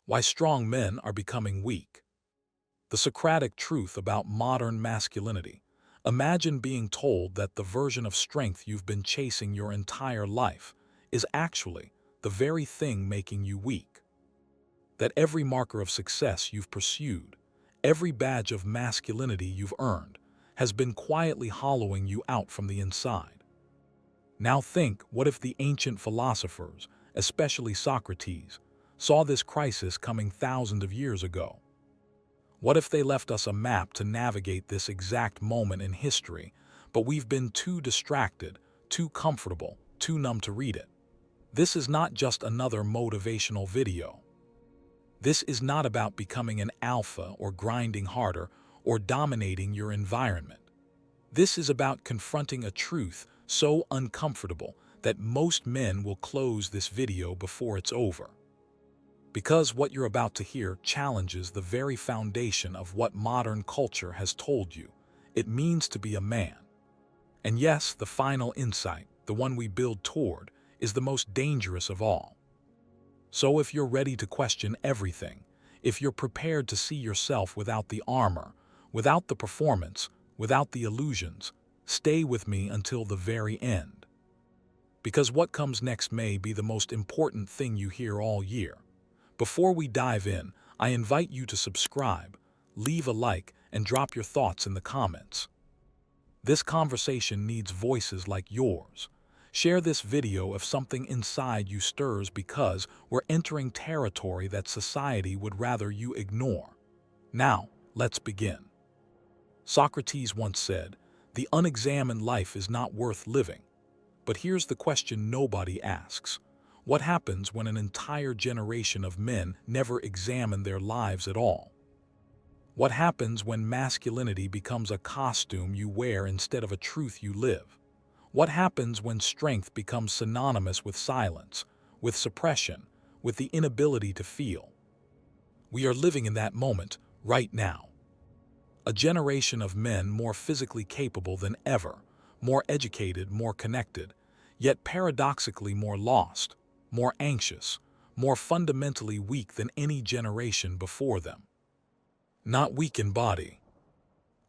Why strong men are becoming weak. The Socratic truth about modern masculinity. Imagine being told that the version of strength you've been chasing your entire life is actually the very thing making you weak. That every marker of success you've pursued, every badge of masculinity you've earned, has been quietly hollowing you out from the inside. Now think, what if the ancient philosophers, especially Socrates, saw this crisis coming thousands of years ago? What if they left us a map to navigate this exact moment in history, but we've been too distracted, too comfortable, too numb to read it? This is not just another motivational video. This is not about becoming an alpha or grinding harder or dominating your environment. This is about confronting a truth so uncomfortable that most men will close this video before it's over. Because what you're about to hear challenges the very foundation of what modern culture has told you it means to be a man. And yes, the final insight, the one we build toward, is the most dangerous of all. So if you're ready to question everything, if you're prepared to see yourself without the armor, without the performance, without the illusions, stay with me until the very end. Because what comes next may be the most important thing you hear all year. Before we dive in, I invite you to subscribe, leave a like, and drop your thoughts in the comments. This conversation needs voices like yours. Share this video if something inside you stirs, because we're entering territory that society would rather you ignore. Now, let's begin. Socrates once said, "The unexamined life is not worth living." But here's the question nobody asks. What happens when an entire generation of men never examine their lives at all? What happens when masculinity becomes a costume you wear instead of a truth you live? What happens when strength becomes synonymous with silence, with suppression, with the inability to feel? We are living in that moment right now. A generation of men more physically capable than ever, more educated, more connected, yet paradoxically more lost, more anxious, more fundamentally weak than any generation before them. Not weak in body,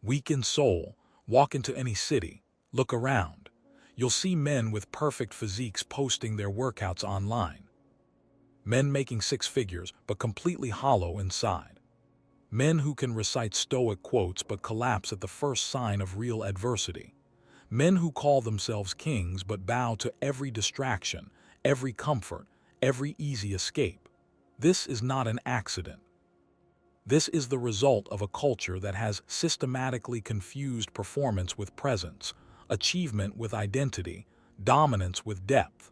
weak in soul. Walk into any city, look around. You'll see men with perfect physiques posting their workouts online. Men making six figures but completely hollow inside. Men who can recite stoic quotes but collapse at the first sign of real adversity. Men who call themselves kings but bow to every distraction, every comfort, every easy escape. This is not an accident. This is the result of a culture that has systematically confused performance with presence, achievement with identity, dominance with depth.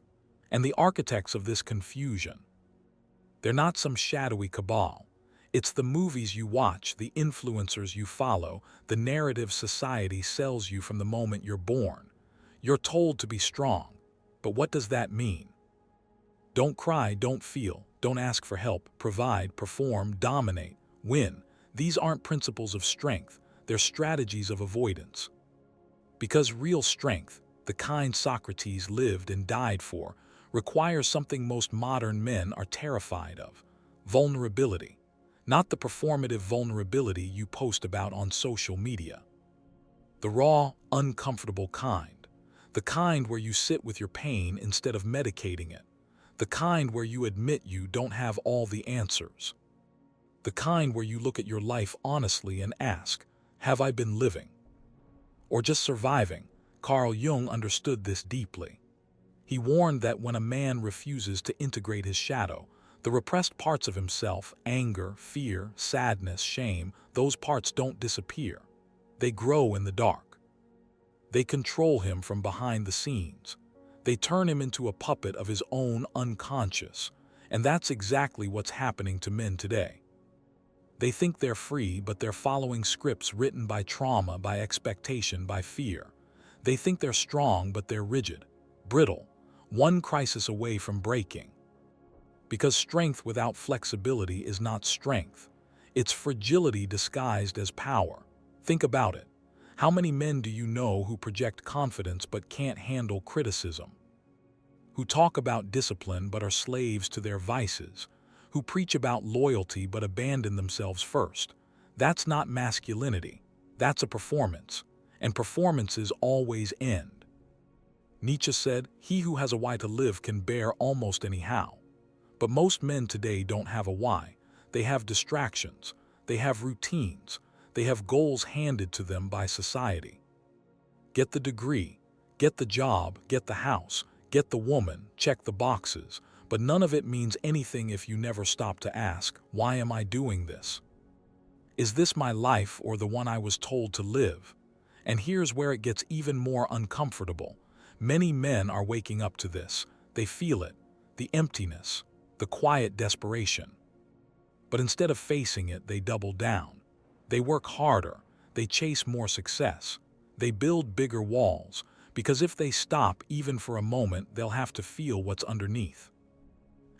And the architects of this confusion, they're not some shadowy cabal. It's the movies you watch, the influencers you follow, the narrative society sells you from the moment you're born. You're told to be strong, but what does that mean? Don't cry, don't feel, don't ask for help, provide, perform, dominate, win. These aren't principles of strength, they're strategies of avoidance. Because real strength, the kind Socrates lived and died for, requires something most modern men are terrified of: vulnerability. Not the performative vulnerability you post about on social media. The raw, uncomfortable kind. The kind where you sit with your pain instead of medicating it. The kind where you admit you don't have all the answers. The kind where you look at your life honestly and ask, have I been living? Or just surviving? Carl Jung understood this deeply. He warned that when a man refuses to integrate his shadow, the repressed parts of himself, anger, fear, sadness, shame, those parts don't disappear. They grow in the dark. They control him from behind the scenes. They turn him into a puppet of his own unconscious, and that's exactly what's happening to men today. They think they're free, but they're following scripts written by trauma, by expectation, by fear. They think they're strong, but they're rigid, brittle, one crisis away from breaking. Because strength without flexibility is not strength. It's fragility disguised as power. Think about it. How many men do you know who project confidence but can't handle criticism? Who talk about discipline but are slaves to their vices? who preach about loyalty but abandon themselves first. That's not masculinity. That's a performance. And performances always end. Nietzsche said, "He who has a why to live can bear almost any how." But most men today don't have a why. They have distractions. They have routines. They have goals handed to them by society. Get the degree, get the job, get the house, get the woman, check the boxes. But none of it means anything if you never stop to ask, why am I doing this? Is this my life or the one I was told to live? And here's where it gets even more uncomfortable. Many men are waking up to this. They feel it, the emptiness, the quiet desperation. But instead of facing it, they double down. They work harder. They chase more success. They build bigger walls, because if they stop even for a moment, they'll have to feel what's underneath.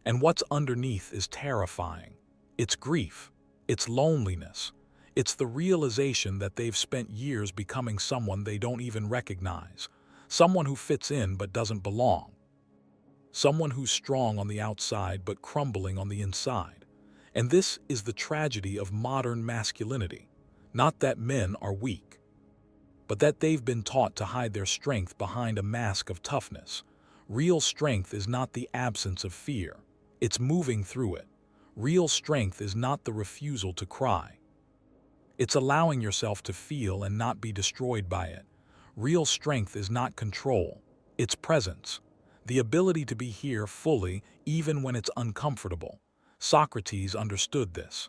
And what's underneath is terrifying. It's grief. It's loneliness. It's the realization that they've spent years becoming someone they don't even recognize. Someone who fits in but doesn't belong. Someone who's strong on the outside but crumbling on the inside. And this is the tragedy of modern masculinity. Not that men are weak, but that they've been taught to hide their strength behind a mask of toughness. Real strength is not the absence of fear. It's moving through it. Real strength is not the refusal to cry. It's allowing yourself to feel and not be destroyed by it. Real strength is not control. It's presence. The ability to be here fully, even when it's uncomfortable. Socrates understood this.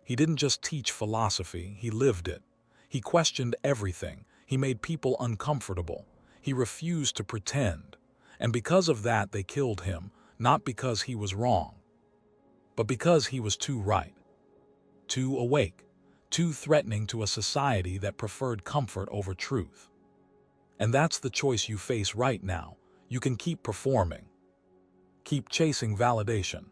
He didn't just teach philosophy, he lived it. He questioned everything. He made people uncomfortable. He refused to pretend. And because of that, they killed him, not because he was wrong, but because he was too right, too awake, too threatening to a society that preferred comfort over truth. And that's the choice you face right now. You can keep performing, keep chasing validation,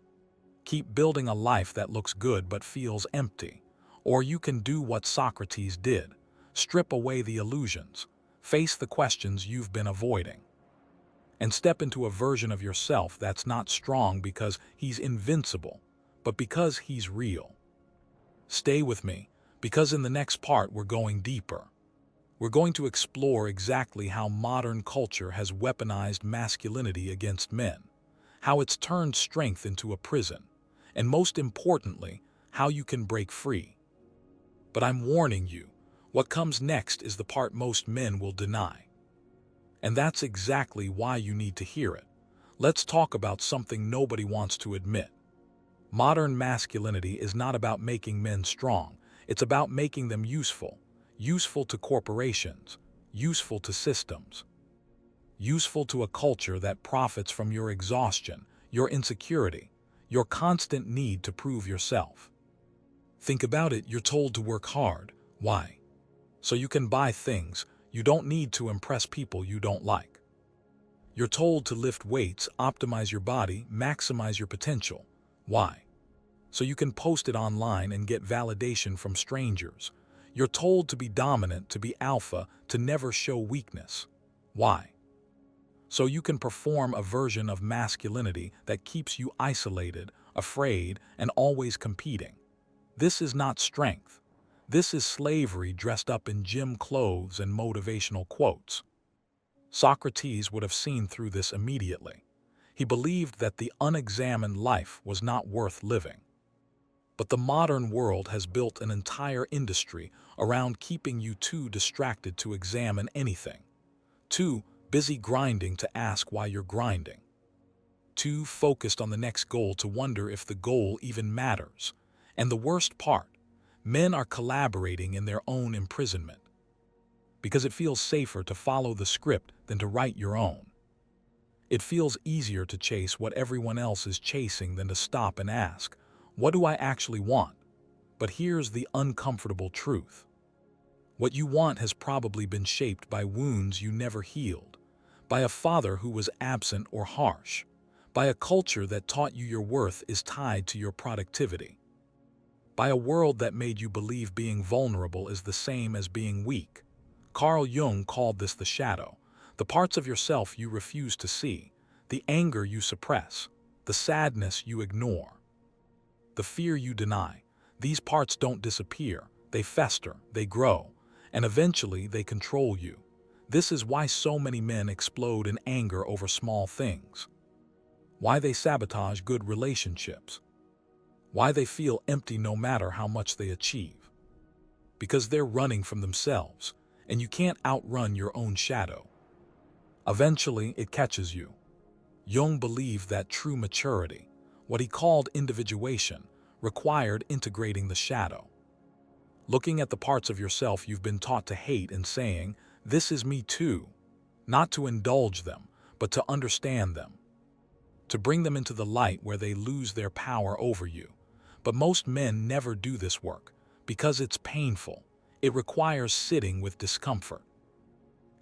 keep building a life that looks good but feels empty. Or you can do what Socrates did, strip away the illusions, face the questions you've been avoiding, and step into a version of yourself that's not strong because he's invincible, but because he's real. Stay with me, because in the next part we're going deeper. We're going to explore exactly how modern culture has weaponized masculinity against men, how it's turned strength into a prison, and most importantly, how you can break free. But I'm warning you, what comes next is the part most men will deny. And that's exactly why you need to hear it. Let's talk about something nobody wants to admit. Modern masculinity is not about making men strong. It's about making them useful. Useful to corporations. Useful to systems. Useful to a culture that profits from your exhaustion, your insecurity, your constant need to prove yourself. Think about it, you're told to work hard. Why? So you can buy things. You don't need to impress people you don't like. You're told to lift weights, optimize your body, maximize your potential. Why? So you can post it online and get validation from strangers. You're told to be dominant, to be alpha, to never show weakness. Why? So you can perform a version of masculinity that keeps you isolated, afraid, and always competing. This is not strength. This is slavery dressed up in gym clothes and motivational quotes. Socrates would have seen through this immediately. He believed that the unexamined life was not worth living. But the modern world has built an entire industry around keeping you too distracted to examine anything, too busy grinding to ask why you're grinding, too focused on the next goal to wonder if the goal even matters. And the worst part, men are collaborating in their own imprisonment, because it feels safer to follow the script than to write your own. It feels easier to chase what everyone else is chasing than to stop and ask, what do I actually want? But here's the uncomfortable truth. What you want has probably been shaped by wounds you never healed, by a father who was absent or harsh, by a culture that taught you your worth is tied to your productivity, by a world that made you believe being vulnerable is the same as being weak. Carl Jung called this the shadow, the parts of yourself you refuse to see, the anger you suppress, the sadness you ignore. the fear you deny. These parts don't disappear, they fester, they grow, and eventually they control you. This is why so many men explode in anger over small things. Why they sabotage good relationships. Why they feel empty no matter how much they achieve. Because they're running from themselves, and you can't outrun your own shadow. Eventually, it catches you. Jung believed that true maturity, what he called individuation, required integrating the shadow. Looking at the parts of yourself you've been taught to hate and saying, "This is me too," not to indulge them, but to understand them. To bring them into the light where they lose their power over you. But most men never do this work, because it's painful. It requires sitting with discomfort.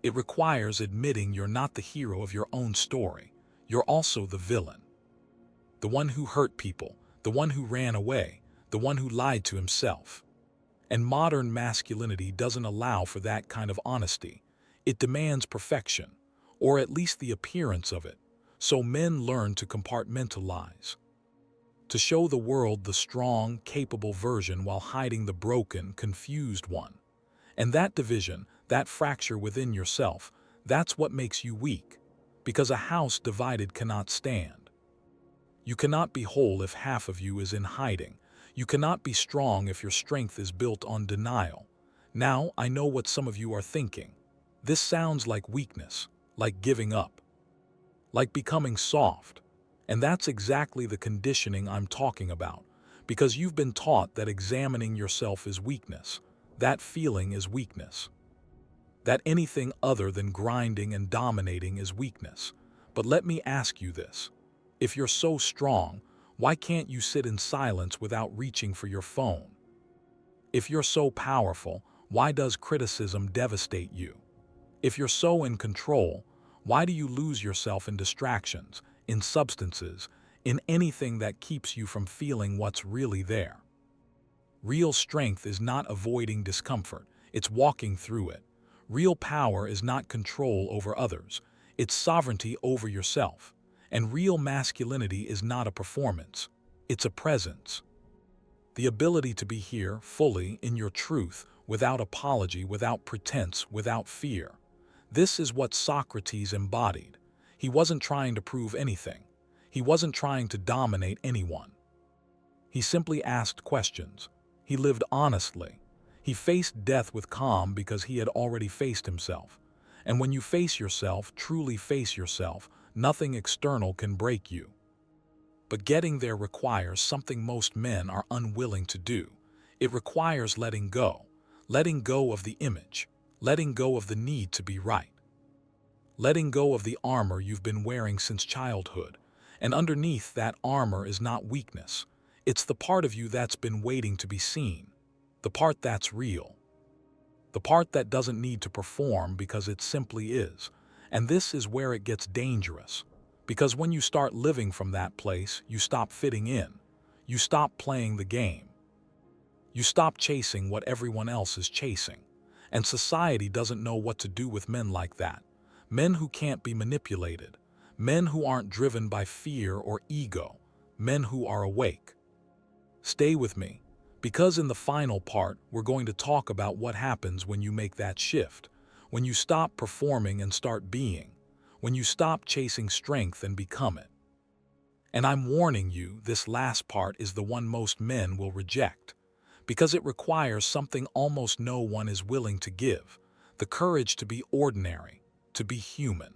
It requires admitting you're not the hero of your own story. You're also the villain. The one who hurt people, the one who ran away, the one who lied to himself. And modern masculinity doesn't allow for that kind of honesty. It demands perfection, or at least the appearance of it, so men learn to compartmentalize. To show the world the strong, capable version while hiding the broken, confused one. And that division, that fracture within yourself, that's what makes you weak. Because a house divided cannot stand. You cannot be whole if half of you is in hiding. You cannot be strong if your strength is built on denial. Now, I know what some of you are thinking. This sounds like weakness, like giving up, like becoming soft. And that's exactly the conditioning I'm talking about, because you've been taught that examining yourself is weakness. That feeling is weakness. That anything other than grinding and dominating is weakness. But let me ask you this. If you're so strong, why can't you sit in silence without reaching for your phone? If you're so powerful, why does criticism devastate you? If you're so in control, why do you lose yourself in distractions, in substances, in anything that keeps you from feeling what's really there? Real strength is not avoiding discomfort, it's walking through it. Real power is not control over others, it's sovereignty over yourself. And real masculinity is not a performance, it's a presence. The ability to be here fully in your truth, without apology, without pretense, without fear. This is what Socrates embodied. He wasn't trying to prove anything. He wasn't trying to dominate anyone. He simply asked questions. He lived honestly. He faced death with calm because he had already faced himself. And when you face yourself, truly face yourself, nothing external can break you. But getting there requires something most men are unwilling to do. It requires letting go of the image, letting go of the need to be right, letting go of the armor you've been wearing since childhood. And underneath that armor is not weakness. It's the part of you that's been waiting to be seen, the part that's real, the part that doesn't need to perform because it simply is. And this is where it gets dangerous. Because when you start living from that place, you stop fitting in. You stop playing the game. You stop chasing what everyone else is chasing. And society doesn't know what to do with men like that. Men who can't be manipulated. Men who aren't driven by fear or ego. Men who are awake. Stay with me, because in the final part, we're going to talk about what happens when you make that shift. When you stop performing and start being. When you stop chasing strength and become it. And I'm warning you, this last part is the one most men will reject. Because it requires something almost no one is willing to give. The courage to be ordinary, to be human.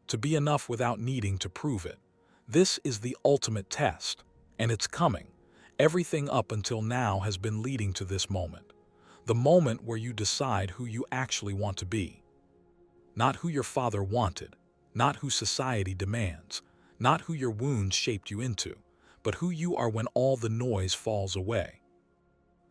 To be enough without needing to prove it. This is the ultimate test, and it's coming. Everything up until now has been leading to this moment. The moment where you decide who you actually want to be. Not who your father wanted, not who society demands, not who your wounds shaped you into, but who you are when all the noise falls away.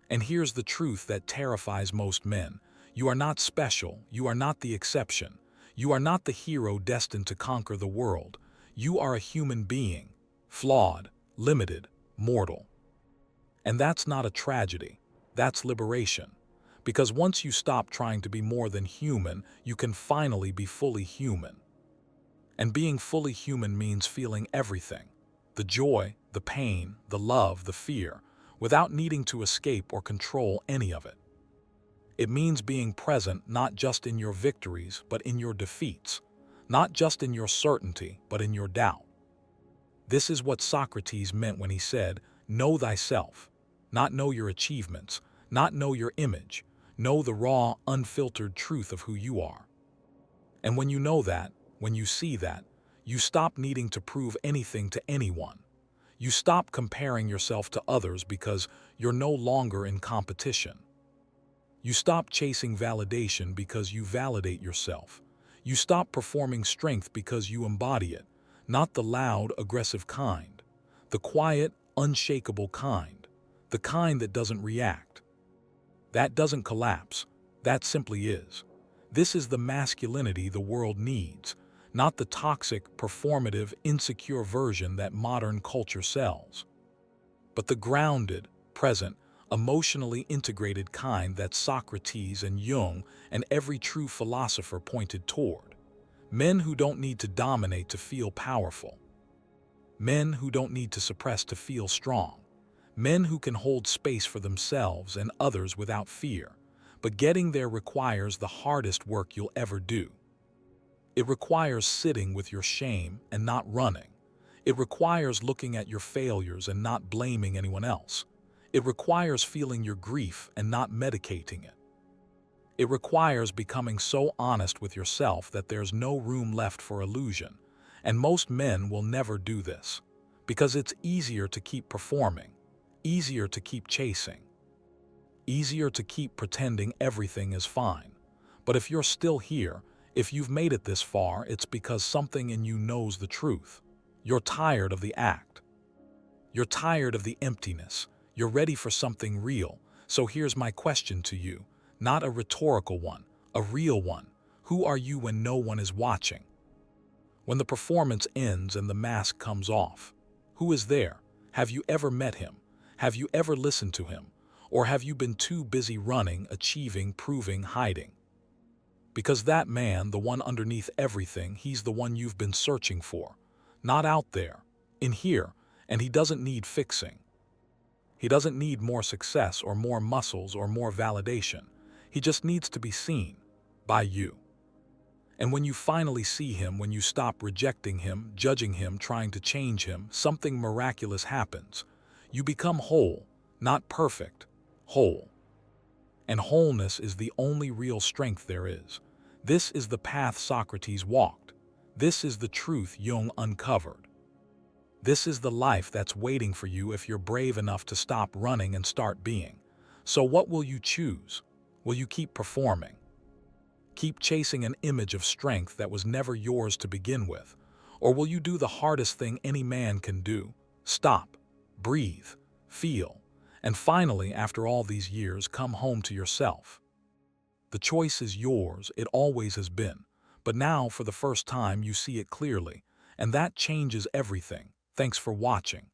And here's the truth that terrifies most men. You are not special, you are not the exception. You are not the hero destined to conquer the world. You are a human being, flawed, limited, mortal. And that's not a tragedy, that's liberation. Because once you stop trying to be more than human, you can finally be fully human. And being fully human means feeling everything. The joy, the pain, the love, the fear, without needing to escape or control any of it. It means being present not just in your victories, but in your defeats, not just in your certainty, but in your doubt. This is what Socrates meant when he said, "Know thyself," not know your achievements, not know your image, know the raw, unfiltered truth of who you are. And when you know that, when you see that, you stop needing to prove anything to anyone. You stop comparing yourself to others because you're no longer in competition. You stop chasing validation because you validate yourself. You stop performing strength because you embody it, not the loud, aggressive kind, the quiet, unshakable kind, the kind that doesn't react. That doesn't collapse. That simply is. This is the masculinity the world needs, not the toxic, performative, insecure version that modern culture sells, but the grounded, present, emotionally integrated kind that Socrates and Jung and every true philosopher pointed toward. Men who don't need to dominate to feel powerful. Men who don't need to suppress to feel strong. Men who can hold space for themselves and others without fear. But getting there requires the hardest work you'll ever do. It requires sitting with your shame and not running. It requires looking at your failures and not blaming anyone else. It requires feeling your grief and not medicating it. It requires becoming so honest with yourself that there's no room left for illusion. And most men will never do this, because it's easier to keep performing, easier to keep chasing, easier to keep pretending everything is fine. But if you're still here, if you've made it this far, it's because something in you knows the truth. You're tired of the act. You're tired of the emptiness. You're ready for something real. So here's my question to you, not a rhetorical one, a real one. Who are you when no one is watching? When the performance ends and the mask comes off, who is there? Have you ever met him? Have you ever listened to him? Or have you been too busy running, achieving, proving, hiding? Because that man, the one underneath everything, he's the one you've been searching for. Not out there, in here, and he doesn't need fixing. He doesn't need more success or more muscles or more validation. He just needs to be seen by you. And when you finally see him, when you stop rejecting him, judging him, trying to change him, something miraculous happens. You become whole, not perfect, whole. And wholeness is the only real strength there is. This is the path Socrates walked. This is the truth Jung uncovered. This is the life that's waiting for you if you're brave enough to stop running and start being. So what will you choose? Will you keep performing? Keep chasing an image of strength that was never yours to begin with? Or will you do the hardest thing any man can do? Stop, breathe, feel, and finally, after all these years, come home to yourself. The choice is yours, it always has been. But now, for the first time, you see it clearly, and that changes everything. Thanks for watching.